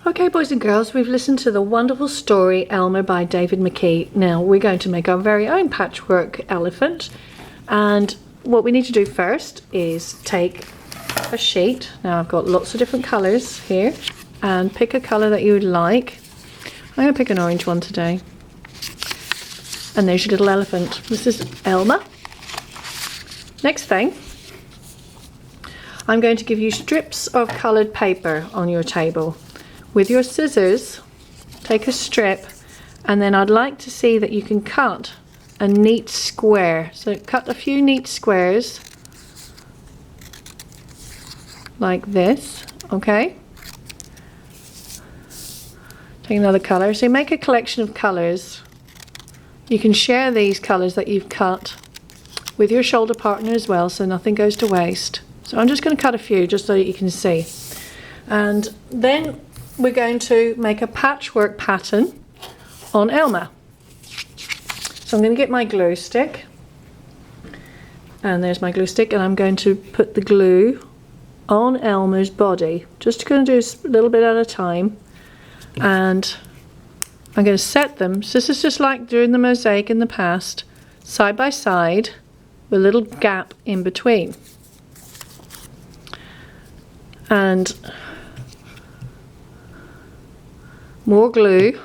Okay, boys and girls, we've listened to the wonderful story Elmer by David McKee. Now we're going to make our very own patchwork elephant, and what we need to do first is take a sheet. Now I've got lots of different colours here, and pick a colour that you would like. I'm going to pick an orange one today. And there's your little elephant. This is Elmer. Next thing, I'm going to give you strips of coloured paper on your table. With your scissors, take a strip, and then I'd like to see that you can cut a neat square. So cut a few neat squares like this, okay? Take another colour. So you make a collection of colours. You can share these colours that you've cut with your shoulder partner as well, so nothing goes to waste. So I'm just going to cut a few just so that you can see. And then we're going to make a patchwork pattern on Elmer. So I'm going to get my glue stick, and there's my glue stick, and I'm going to put the glue on Elmer's body. Just going to do a little bit at a time, and I'm going to set them. So this is just like doing the mosaic in the past, side by side with a little gap in between. And more glue.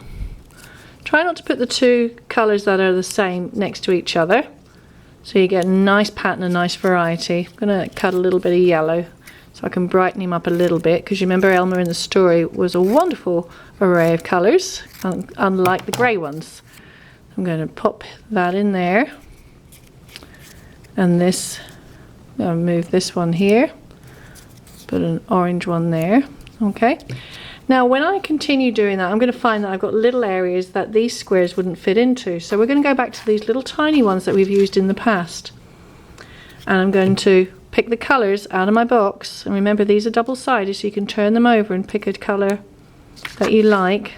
Try not to put the two colours that are the same next to each other, so you get a nice pattern, a nice variety. I'm going to cut a little bit of yellow so I can brighten him up a little bit, because you remember Elmer in the story was a wonderful array of colours, unlike the grey ones. I'm going to pop that in there, and this, I'm going to move this one here, put an orange one there, okay? Now when I continue doing that, I'm going to find that I've got little areas that these squares wouldn't fit into. So we're going to go back to these little tiny ones that we've used in the past. And I'm going to pick the colours out of my box. And remember, these are double-sided, so you can turn them over and pick a colour that you like.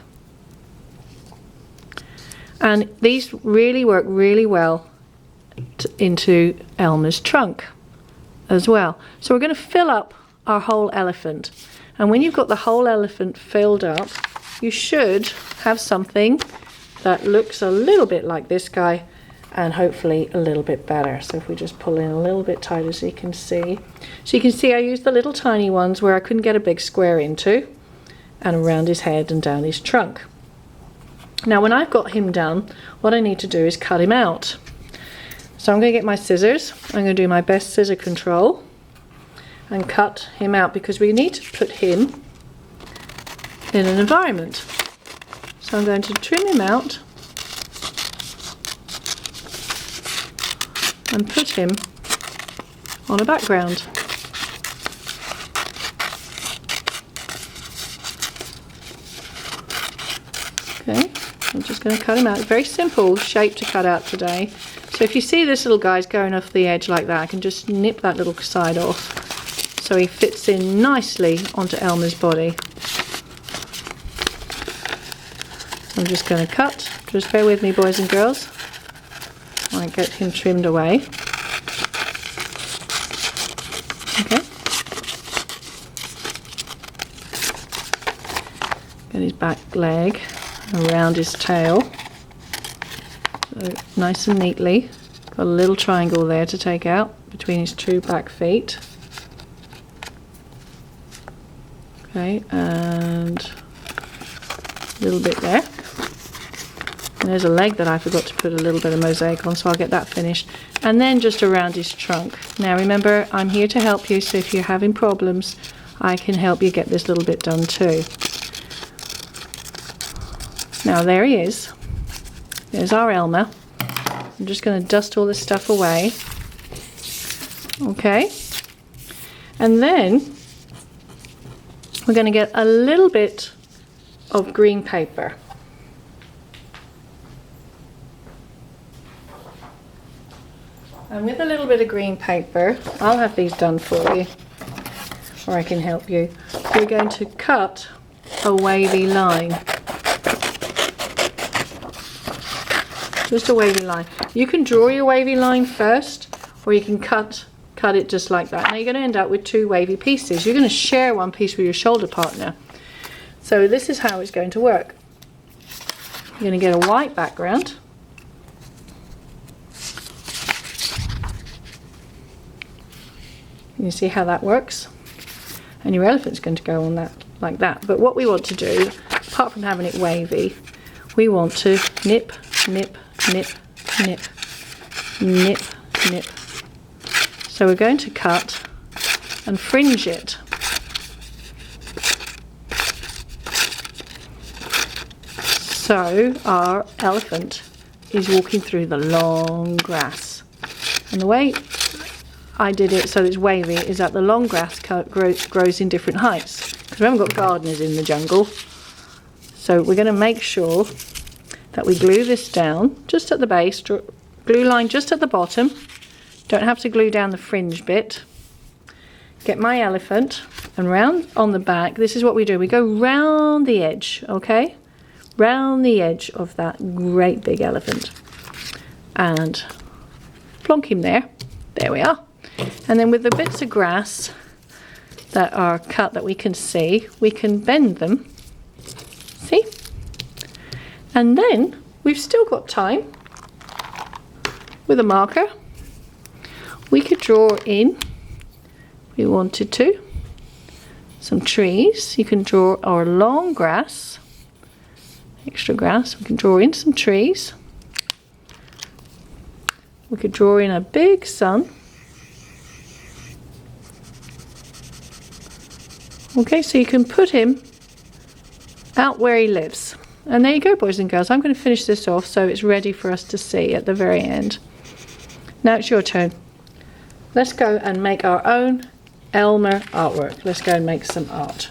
And these really work really well into Elmer's trunk as well. So we're going to fill up our whole elephant. And when you've got the whole elephant filled up, you should have something that looks a little bit like this guy, and hopefully a little bit better. So if we just pull in a little bit tighter so you can see. So you can see I used the little tiny ones where I couldn't get a big square into, and around his head and down his trunk. Now when I've got him done, what I need to do is cut him out. So I'm going to get my scissors. I'm going to do my best scissor control and cut him out, because we need to put him in an environment. So I'm going to trim him out and put him on a background. Okay, I'm just going to cut him out. Very simple shape to cut out today. So if you see this little guy's going off the edge like that, I can just nip that little side off, so he fits in nicely onto Elmer's body. I'm just going to cut. Just bear with me, boys and girls. I get him trimmed away. Okay. Get his back leg around his tail. So nice and neatly. Got a little triangle there to take out between his two back feet. Okay, and a little bit there. And there's a leg that I forgot to put a little bit of mosaic on, so I'll get that finished. And then just around his trunk. Now remember, I'm here to help you, so if you're having problems, I can help you get this little bit done too. Now there he is. There's our Elmer. I'm just going to dust all this stuff away. Okay. And then we're going to get a little bit of green paper. And with a little bit of green paper, I'll have these done for you, or I can help you. We're going to cut a wavy line. Just a wavy line. You can draw your wavy line first, or you can cut it just like that. Now you're going to end up with two wavy pieces. You're going to share one piece with your shoulder partner. So this is how it's going to work. You're going to get a white background. You see how that works? And your elephant's going to go on that like that. But what we want to do, apart from having it wavy, we want to nip, nip, nip, nip, nip, nip. So we're going to cut and fringe it. So our elephant is walking through the long grass. And the way I did it so it's wavy is that the long grass grows in different heights. Because we haven't got gardeners in the jungle. So we're going to make sure that we glue this down just at the base, glue line just at the bottom. Don't have to glue down the fringe bit. Get my elephant and round on the back. This is what we do. We go round the edge, okay? Round the edge of that great big elephant. And plonk him there. There we are. And then with the bits of grass that are cut that we can see, we can bend them. See? And then we've still got time with a marker. We could draw in, if we wanted to, some trees. You can draw our long grass, extra grass. We can draw in some trees. We could draw in a big sun. Okay, so you can put him out where he lives. And there you go, boys and girls. I'm going to finish this off so it's ready for us to see at the very end. Now it's your turn. Let's go and make our own Elmer artwork. Let's go and make some art.